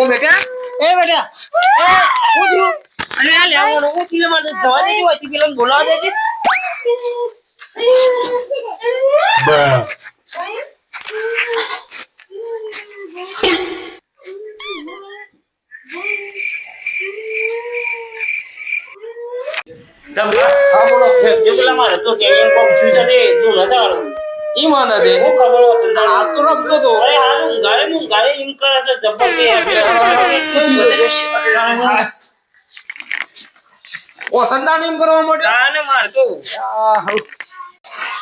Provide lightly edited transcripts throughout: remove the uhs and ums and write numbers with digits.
એ બેટા એ હું થયું અરે આ લેવાનો હું કિલો માટે જવા દેજો હતી પેલો બોલાવા દેજે હા બોલો જે પેલા મારે તો ટેલિંગ કોમ ફ્યુચર દે તું ન ચાલો ઈ માના દે હું ખબર હો સંદાળ આ તો રબતો તો અરે હાનું ગાળે ઇમ કરે છે જબ્બર કે ઓ સંદાળ ઇમ કરવા માટે આને મારતો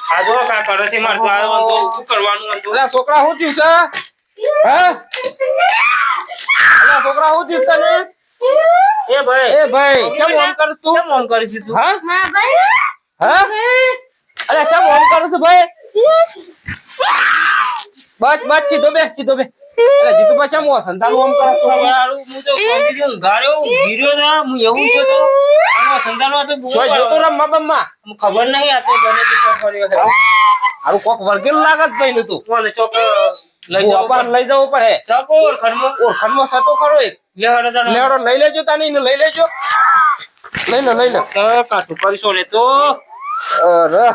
આ જો કા કરે છે મારતો આ તો શું કરવાનું હતું અલા છોકરા હું થયું છે હે અલા છોકરા હું થયું તને એ ભાઈ કેમ ઓમ કર તું કેમ ઓમ કરી છે તું હા હા ભાઈ હા અરે કેમ ઓમ કર છે ભાઈ બચ સીધો બે અરે જીતુ બા કેમ સંતાન ઓમ કર તું મારું હું તો કોન્ટિન્યુ ગાળ્યો ગીર્યો ના હું એવું જો તો આનો સંતાનમાં તો બહુ જોતો રમ મબમ્મા ખબર નહીં આ તો બને તો ફરી વખત આરું કોક વર્ગેલ લાગત ભાઈ નું તું કોને ચોક લઈ જવું પડે સકો ખનમો સતો ખરો એક લેવડો લઈ લેજો તાની ને લઈ લેજો લઈ લે કાઠું કરીશો ને તો અરે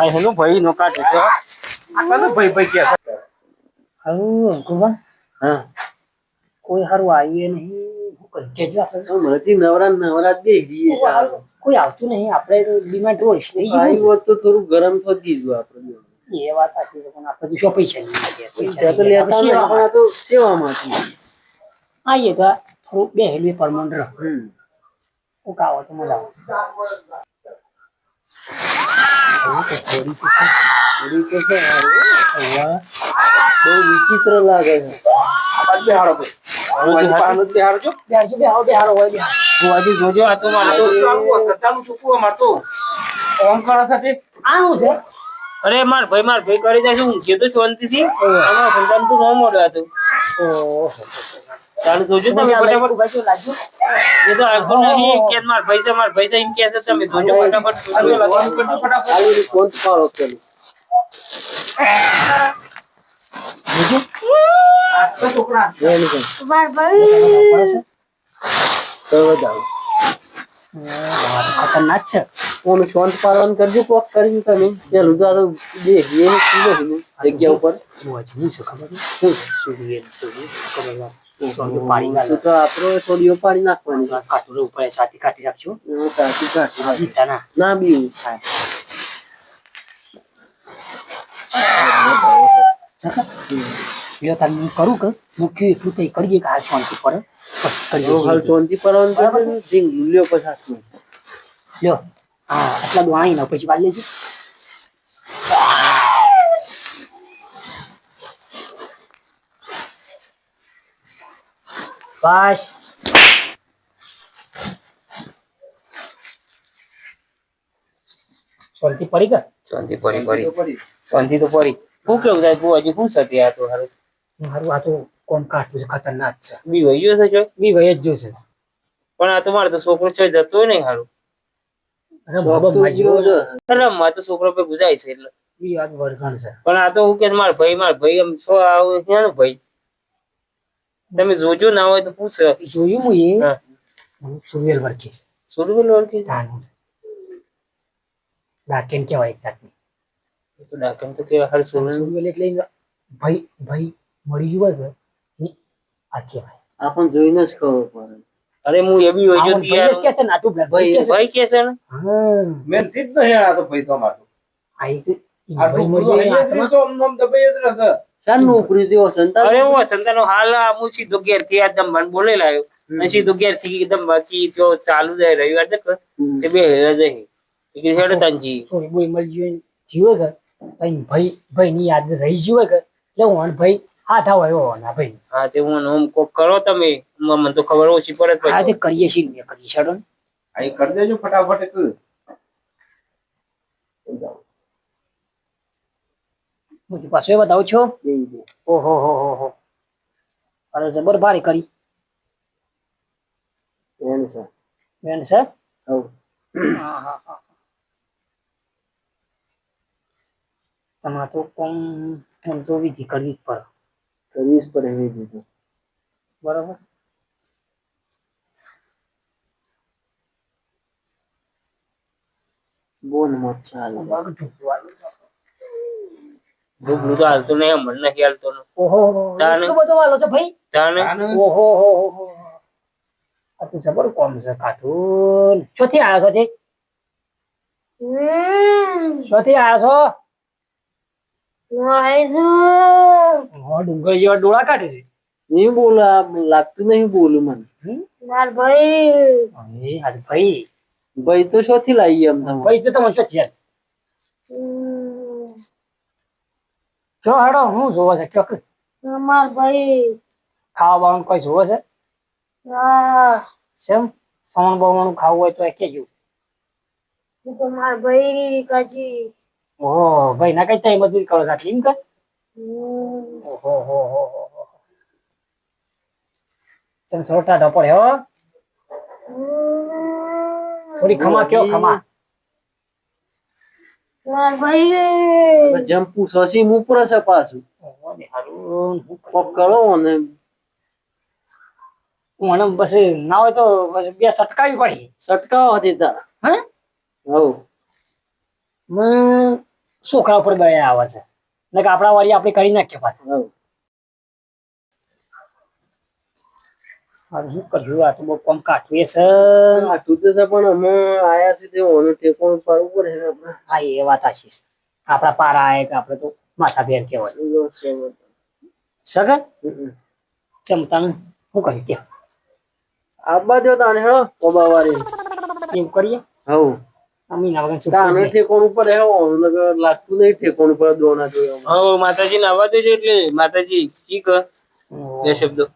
હેલો ભાઈ નો કાઢે છે આ કનો ભાઈ કે હારું કુવા હા કોઈ હારું આવીએ નહીં હું કરી કેજો આપણે મળતી નવરાત બેહી કોઈ આવતું નહીં આપણે તો ડિમાન્ડ રોઈશ થઈ ગયું હોત તો થોડું ગરમ થઈ ગયું આપણે એ વાત સાચી છે પણ આપણે તો શું પૈસા તો લેતા આપણે તો સેવામાંથી આઈએ તો થોડું બેહેલું પરમનન્ટ રહે હું કાવો તો મજા બહુ વિચિત્ર લાગે છે જોજો આ તો અરે માર ભાઈ કરી જાય છે હું તો શાંતિ થી સંતાન તું ન મળ્યો હતું ચાલુ જોજો તમે ફટાફટ લાગજો એ તો આગળ નહીં કે માર પૈસા એમ કે છે તમે જોજો ફટાફટ કોણ પાડો પેલું જોજો આ તો છોકરા બાર ભાઈ તો જાવ ખતરનાક છે ઓનો શાંત પાડવાનું કરજો કોક કરીને તમે પેલું તો બે એ કીધો છે જગ્યા ઉપર જોવા છે ખબર શું ખબર પાણી તો આપણો થોડીઓ પાણી નાખવાની કાટું ઉપર સાથી કાઢી રાખજો સાથી કાઢી ના બી થાય તાર કરું કે મુખ્ય એટલું તો કરીએ કે હાલ શાંતિ પડે પછી હાલ શાંતિ પડવાનું લ્યો પછી લ્યો હા આટલા બધું આવીને પછી બાદ લેજો બસ શાંતિ પડી કે શાંતિ તો પડી શું કેવું થાય તું હજી શું છે આ તો હારું આ તો કોમ કાઢવું છે ખતરનાક છે બી વહી છે બી વહી જ જોશે પણ આ તો મારે તો છોકરો છે જતો નહીં હારું રમવા તો છોકરો પે ગુજાય છે એટલે બી વાત વરખાણ છે પણ આ તો હું કે માર ભાઈ એમ છો આવો ક્યાં ભાઈ તમે જોજો ના હોય તો પૂછ જોયું હું એ સુરવેલ વર્કી ડાકેન કેવાય એક્ઝેક્ટલી તો ડાકેન તો કેવા હર સુરવેલ એટલે ભાઈ મળી ગયું હોય ને આ કેવાય આપણ જોઈને જ ખબર પડે અરે હું એ બી હોય જો યાર કે છે નાટુ ભાઈ કે છે ને હા મેન ફિટ ન હે આ તો ભાઈ તો મારું આઈ કે ભાઈ મળી ગયો આત્મા સો નમ દબાઈ જ રહેશે ચાર નોકરી દેવો સંતાન અરે ઓ સંતાનો હાલ હું સીધો ઘેર થી એકદમ મન બોલે લાયો અને સીધો ઘેર થી એકદમ બાકી તો ચાલુ જાય રવિવાર છે કે બે હેરા જાય કે હેડ તાંજી થોડી બોય મળી ગયો જીવે કે ભાઈ ની યાદ રહી જીવે કે એટલે હું ભાઈ હાથ આવ્યો ના ભાઈ હા તે હું નોમ કોક કરો તમે મને તો ખબર ઓછી પડે પછી હા તે કરીએ છીએ છોડો આ કરી દેજો ફટાફટ હું પાછો એ બતાવું છું ઓહો હો હો હો અરે જબર ભારી કરી વેન છે હા હા હા તમારે તો કોમ તો વિધિ કરવી જ પડે વિધિ બરાબર બોન મત ચાલે ઢોકલું તો હાલતું નહીં મને નથી હાલતો ઓહો એટલું બધું હાલો છે ભાઈ ઓહો હો હો આ તો જબર કોમ છે કાઠું ચોથી આવ્યો છો ચોથી આવ્યો છો ડુંગર જેવા ડોળા કાઢે છે નહીં બોલ લાગતું નહીં બોલું મને માર ભાઈ હાલ ભાઈ ભાઈ તો શોથી લાવી એમ ભાઈ તો તમે શું છે જો હાડો હું જોવો છે ચોક માર ભાઈ ખાવા બાવાનું કોઈ જોવો છે સેમ સવણ બવણું ખાવું હોય તો એ કેજો તો માર ભાઈ કાજી ઓહો ભાઈ ના કઈ તઈ મજૂરી કરો આટલી એમ કર ઓહો હો હો હો ચમ સોટા ડપડે હો થોડી ખમા કયો ખમા માર ભાઈ જંપુ સોસી ઉપર છે પાછું ઓને હારું કોક કરો ને મને બસ ના હોય તો બસ બે સટકાવી પડી સટકાવ હતી તાર હે હો છોકરા ઉપર બે આવે છે ને કે આપણા વાળી આપણે કરી નાખીએ પાછું હા શું કર્યું આ તો બહુ કમ કાઠવે છે કાઠું તો પણ અમે આયા છે તે ઓનું ઠેકોણ પાડવું પડે હા એ વાત આશી આપણા પારા આયા કે આપણે તો માથા ફેર કહેવાય સગા ચમતાનું શું કહ્યું કે આબા દો તાને હેડો કોબાવારી એમ કરીએ હવ અમીના વગર સુતાનો ઠેકોણ ઉપર હે લાગતું નહીં ઠેકોણ ઉપર દોના જોયો હવ માતાજી ને આવવા દેજો એટલે માતાજી કી ક બે શબ્દો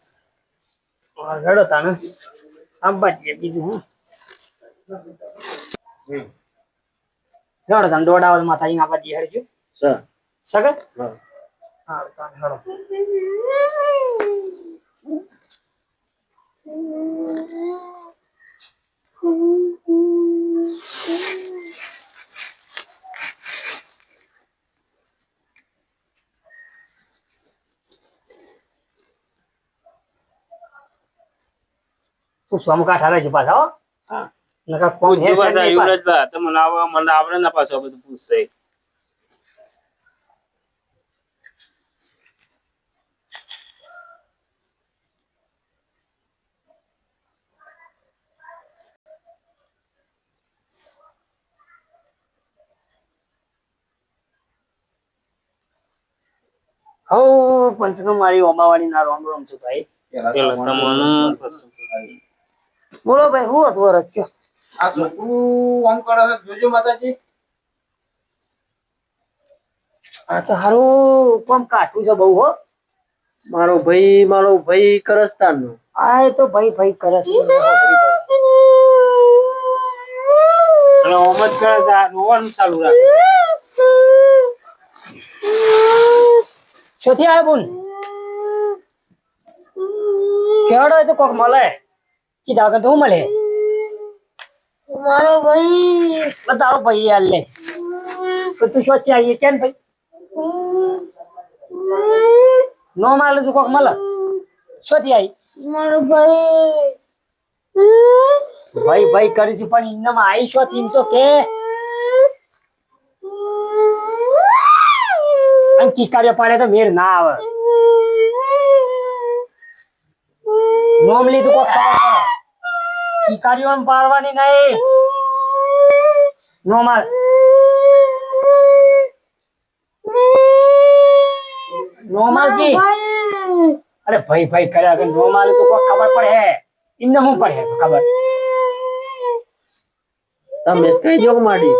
રડો તાને આંબા દે બીજું હું રડો તાને દોડાવલ માતાજી ને આંબા દે હેડજો સગા હા તાને રડો પૂછવામાં કાઠા રહેજો પાછા હો હા નકા કોણ હે પાછા યુવરાજ બા તમને આવા મને આવડે ના પાછો બધું પૂછતા હો પંચકમ મારી ઓમાવાડી ના રોમ રોમ છું ભાઈ બોલો ભાઈ હું હતું વરસ કયો આ છોકરું આમ કરે છે જોજો માતાજી આ તો હારું કોમ કાઠું છે બહુ હો મારો ભાઈ કરસ્તાન નો આ તો ભાઈ કરસ અને ઓમત કરે છે નોવાનું ચાલુ રાખે છોથી આય બોલ કેવડો તો કોક મળે કીધા કે તું મળે મારો ભાઈ બતાવો ભાઈ યાર લે તો તું સોચી આવીએ કેમ ભાઈ નો માલે તું કોક મળે સોચી આવી મારો ભાઈ કરી છે પણ ઇન્નામાં આવી છો તીન તો કે અને કિકારીઓ પાડે તો મેર ના આવે નોમ લીધું કોક ખબર કિકારીઓ પાડવાની નહીં નોમાલ નોમાલ કી અરે ભાઈ કર્યા કે નોમાલ તો કોક ખબર પડે ઇન્ને હું પડે ખબર તમે કઈ જોગ માડી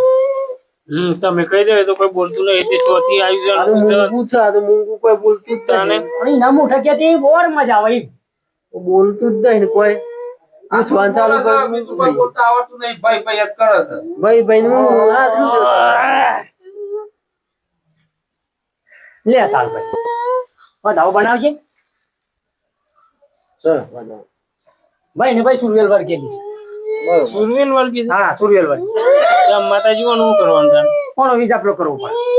તમે કહી દે તો કોઈ બોલતું નહીં એટલે ચોથી આવી જાય મૂંગું છે આ તો મૂંગું કોઈ બોલતું જ નહીં અને ના મોઢા કે બોર મજા આવે બોલતું જ નહીં કોઈ આ શ્વાન ચાલુ કરી કોઈ બોલતા આવડતું નહીં ભાઈ યાદ કરે છે ભાઈ નું લે તાર ભાઈ વધાવો બનાવજે સર બનાવ ભાઈ ને ભાઈ સુરવેલ વર્ગ કેલી સુરવેલ વર્ગ હા સુરવેલ વર્ગ માતાજી નું કરવાનું છે કોનો વિઝા આપલો કરવો પડે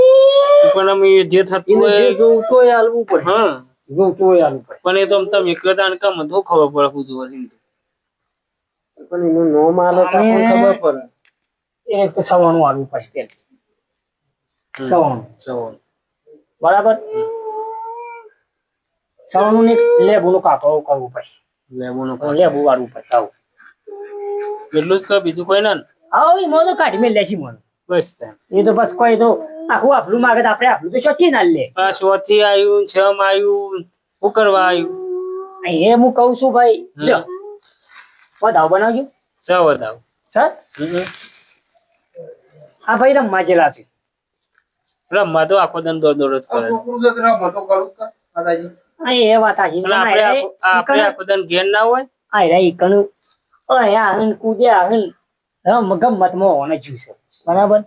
પણ અમે જે થતું હોય જોવું તો હાલવું પડે હા જોવું તો હાલવું પડે પણ એ તો તમે કદાન કામ તો ખબર પડે પૂછું હશે પણ એનું નો માલો તો આપણને ખબર પડે એ તો સવાનું હાલવું પડે સવાનું બરાબર સવાનું ને લેબુ નું કાકો કરવું પડે લેબુ વાળવું પડે આવું એટલું જ બીજું કોઈ ના આવો એ મોનો કાઢી મેં લેશી મોનો બસ એ તો બસ કોઈ તો આખું આપણું માગે આપણે આપણું તો શોથી ના લે આ શોથી આવ્યું છમ આવ્યું શું કરવા આવ્યું એ હું કહું છું ભાઈ લ્યો વધાવ બનાવજો વધાવ સર હા ભાઈ રમવા જેલા છે રમવા તો આખો દન દોડ દોડ જ કરે એ વાત આપણે આખો દન ઘેર ના હોય આ રે કણું ઓયા હન કૂદ્યા હન રમ ગમત મો ને જ્યુસે બરાબર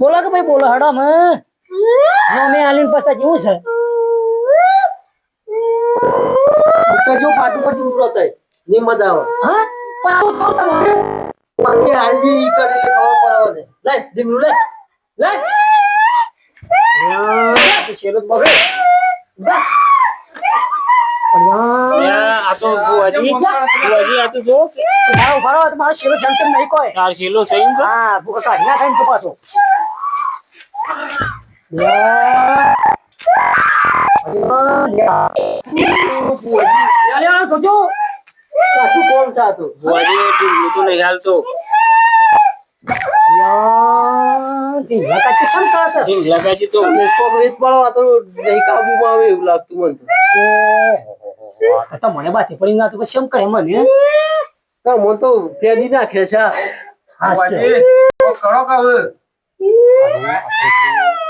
બોલો કે ભાઈ બોલો હડો મે આલીન પાસે જેવું છે જો પાટું પર ઉતરો થાય ની મજા આવે હા પાટું તો તમારે પાટે હાલજી કરી ખાવા પડે લે દીમલું લે લે યાર શેરત બગે જા આ તો બુઆજી આ તો જો ભાવ ભાવ તમારો શેરો જમતમ નહીં કોઈ તાર શેલો સહી છે હા ભૂકા કાઢ ના થાય તો પાછો યાર સોજો કાચું કોણ છે તો બુઆજી તું તો નહીં હાલતો યાર ઢીંગલા કાચી શમ કાશે ઢીંગલા કાચી તો સ્ટોક વેચ પડો આ તો નહીં કાબુમાં આવે એવું લાગતું મને તો મને બાતે પડી ના તો શમ કરે મને તો મો તો ફેદી નાખે છે હા કરો કાવે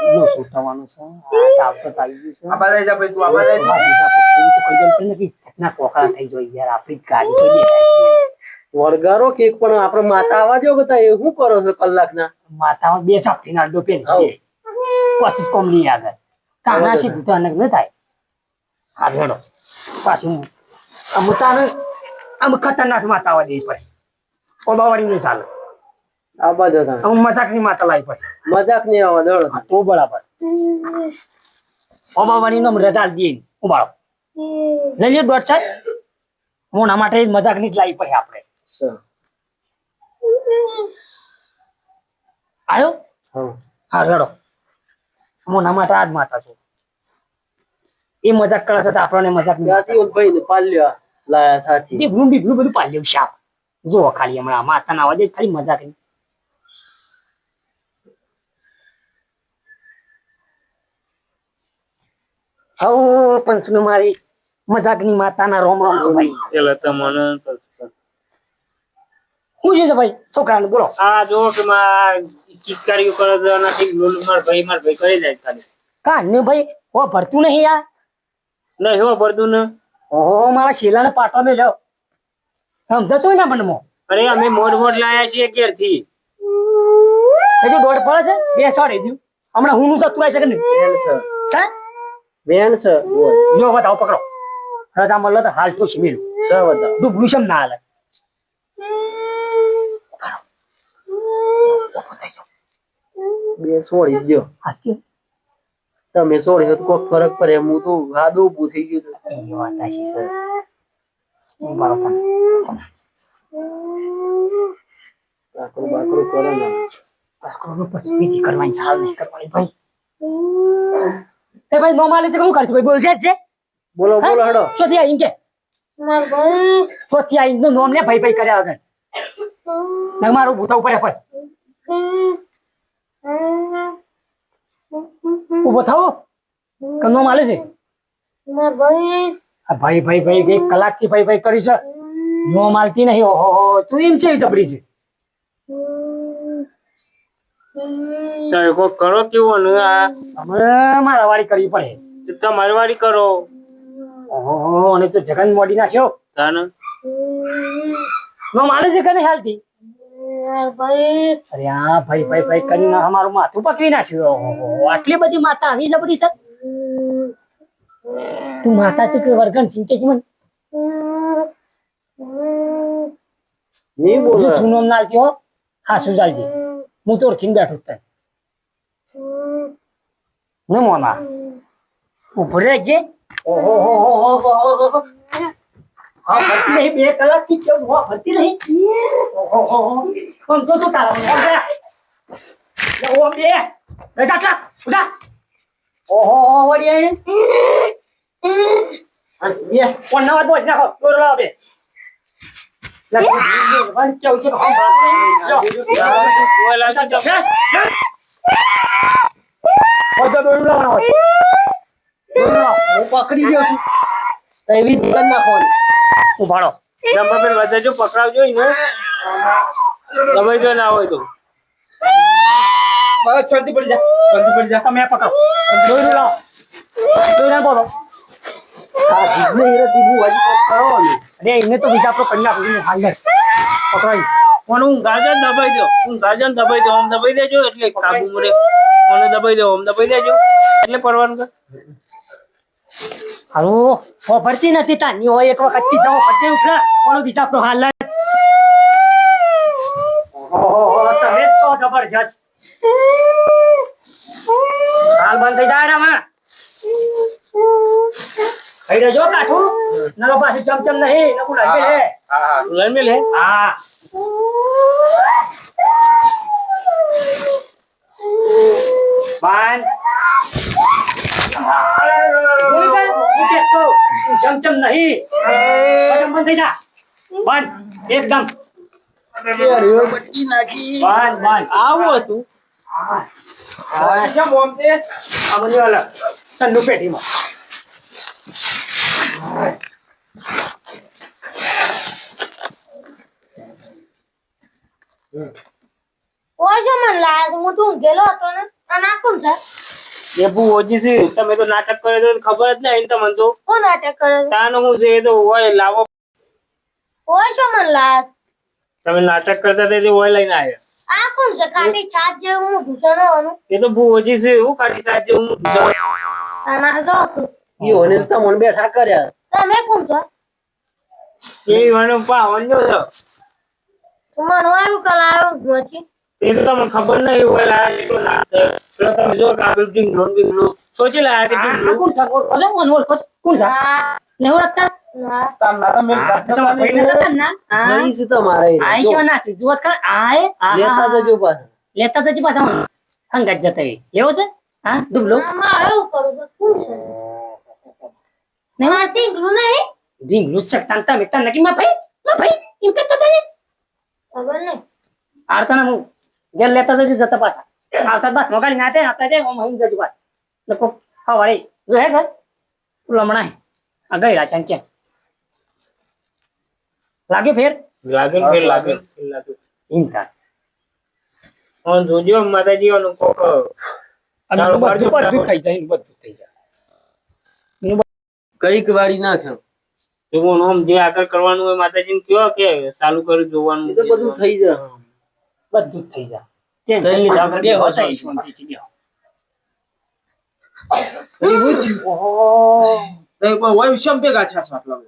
નો સુતાવાનું છે આ આપતો આવી ગયું છે આ બારે જા ભાઈ તું આ બારે જા તો કોઈ જન નથી ના કોકળા થઈ જોઈ યાર આપણી ગાડી તો દેખાય વરગારો કેક પણ આપણે માતા આવા જો ગતા એ શું કરો છો કલાકના માતામાં બે સાપથી ના દો પેન કોશિશ કોમની આગળ કાના શી ભૂતા ન થાય હા હેડો પાછું અમતાને આમ ખતરનાક માતા આવા દે પડે ઓબાવાડી ની ચાલે આ બાજુ તા મજાક ની માતા લાવી પડે મજાક ની આવા દડો તો બરાબર ઓબાવાડી નો રજા દે ઉબાળો લઈ લે દોઢ સાહેબ મોના માટે મજાક ની જ લાવી પડે આપણે આયો હા રડો મોના માટે આજ માતા છું એ મજાક કરે છે તો આપણને મજાક નહીં ભાઈ ને પાલ્યા લાયા સાથી બીબલું બધું પાલ્યું શાપ જો ખાલી હમણાં માતાના અવાજ ખાલી મજાક નહીં આવો પંચનું મારી મજાકની માતાના રોમ રોમ છે ભાઈ એલા તમને હું છે ભાઈ છોકરાને બોલો આ જો કે માં કિકકારીઓ કરે છે અને ઠીક લોલ માર ભાઈ કરી જાય ખાલી કા ને ભાઈ ઓ ભરતું નહીં યાર નહીં હો ભરતું ને ઓહો મારા શેલાને પાટો મે લ્યો સમજો છો ને મનમો અરે અમે મોડ લાયા છીએ ઘેર થી હજુ દોડ પડે છે બે સાડી દઉં હમણાં હું જતું છે કે નહીં બેન છે લો બતાવો પકડો રજા મળો તો હાલ તો શીમેલું સ બતાવો ડૂબલું છે ના હાલે બે સોડી ગયો હાસ્કી તમે સોડી તો કોક ફરક પડે હું તો ગાદો ઊભું થઈ ગયું એ વાત આશી સર બરાબર બાકરો કરો ને બાકરો પછી બીજી કરવાની ચાલ નહીં કરવાની ભાઈ એ ભાઈ નો માલે છે શું કરશે ભાઈ બોલ છે બોલો બોલો હડો સોથી આઈ કે માર ભાઈ સોથી આઈ નો નામ લે ભાઈ ભાઈ કર્યા વગર ના મારું ભૂતા ઉપર પછી ઉભો થાઓ કનો માલે છે માર ભાઈ આ ભાઈ ભાઈ ભાઈ એક કલાક થી ભાઈ ભાઈ કરી છે નો માલતી નહીં ઓહો તું એમ છે જબરી છે તારે કો કરો કેવું ને આ અમે મારા વાડી કરવી પડે તમારી વાડી કરો ઓહો અને તો જગન મોડી નાખ્યો તાને નો માને છે કે નહીં હાલતી ભાઈ? અરે હા ભાઈ ભાઈ ભાઈ કરીને અમારું માથું પકવી નાખ્યું. ઓહો, આટલી બધી માતા આવી જબરી છે. તું માતા છે કે વર્ગન સિંકે છે મને? નહીં બોલ. તું નામ નાલતી હો. હા શું ચાલતી? હું તો ઓળખીને બેઠો તને. ન મોના. ઉભો રહેજે. ઓહો હો હો હો હો. હા ભરતી નહીં 2 કલાકથી કેમ હો ભરતી નહીં? ઓહો હો હો. કોણ જો શું તારા? ઓ બે. બેટા ઉડા. ઓહો હો વળી આને. બે કોણ નવા બોજ નાખો. દોર લાવ બે. લાગ વન કેવું છે હમ બાત નહીં. જો ઓય લાગ જો. ઓય દોર લાવ. હું પકડી ગયો છું. એવી દુકાન નાખો. ઉભાડો. જમ્પર વધાજો પકડાવજો ને દબાઈ દો ના હોય તો બસ શાંતિ પડી જા તમે પકડો દોરી લાવો દોરી ના બોલો આ જીગને હીરો દીબુ વાજી પકડો ને અરે એને તો બીજા આપણો કન્યા ભૂલી હાલ ને પકડાઈ કોણ હું ગાજર દબાઈ દો આમ દબાઈ દેજો એટલે કાબુ મરે કોને દબાઈ દો આમ દબાઈ દેજો એટલે પરવાનું કર હાલો ઓ ભરતી નથી તાની હોય એક વખત થી જાઓ ફટે ઉખલા કોનો બીજા આપણો હાલ ઓહો તમે છો જબરજસ્ત હાલ બંધ થઈ જાય ને કઈ રહેજો કાઠું નરો પાસે ચમચમ નહીં નકુ લાગે લે હા લઈ મેલ હે હા બાન ચમચમ નહીં બંધ થઈ જા બંધ એકદમ બંધ આવું હતું કેમ ઓમ તે આ બની વાલા ચંદુ પેટીમાં ઓજો મન લાગ હું તું ગેલો હતો ને આ નાખું છે એ બહુ ઓજી છે તમે તો નાટક કરે તો ખબર જ નહીં તમને તો કોણ નાટક કરે છે? તાનો હું છે એ તો હોય લાવો ઓજો મન લાગ તમે નાટક કરતા હતા તે હોય લઈને આવ્યા આ કોણ છે કાટી છાત જેવું હું ઘૂસણવાનું એ તો બહુ ઓજી છે હું કાઢી સાથે હું આના જો તું ઈ ઓને તો મન બેઠા કર્યા તમે કોણ છો એ વાનો પાવન્યો છે મન વાયુ કલાયો ગોચી એ તો તમને ખબર નહીં હોય લાગે તો નાટક તો તમે જો કાબલ ડિંગલો સોચી લાયા કે ડિંગલો કોણ છે કોણ ઓલ કોણ છે ને ઓળખતા ના તાના તમે તમારા ભાઈને હતા ને નહીં છે તમારે આઈ છે ના છે જોત કર આય લેતા જજો પાછા લેતા જજી પાછા હંગાત જતા લેવો છે હા ડુબલો મારે એવું કરું તો કોણ છે નહીં મારે ટીંગલું નહીં ઢીંગલું શકતા તમે તને કે માં ભાઈ એમ કરતા હતા ને ખબર નહીં આરતા હું ગેર લેતા જજી જતા પાછા આવતા બસ મોગાલી નાતે આવતા જાય ઓમ હઈ જજો પાછા લકો હવારે જો હે ઘર લમણા આ ગઈડા ચાંચે લાગે ફેર લાગે લાગે ઇનકા ઓન જોજો માતાજી ઓનું કોક અને બધું થઈ જાય બધું થઈ જાય કઈક વાળી નાખ્યો તો હું આમ જે આગળ કરવાનું હોય માતાજીને કયો કે ચાલુ કરી જોવાનું એ તો બધું થઈ જાય બધું થઈ જાય ટેન્શન ની જાગર બે હોતા ઈશ્વરથી છે બે એવું જ ઓહો તો કોઈ હોય શમ ભેગા છે આટલા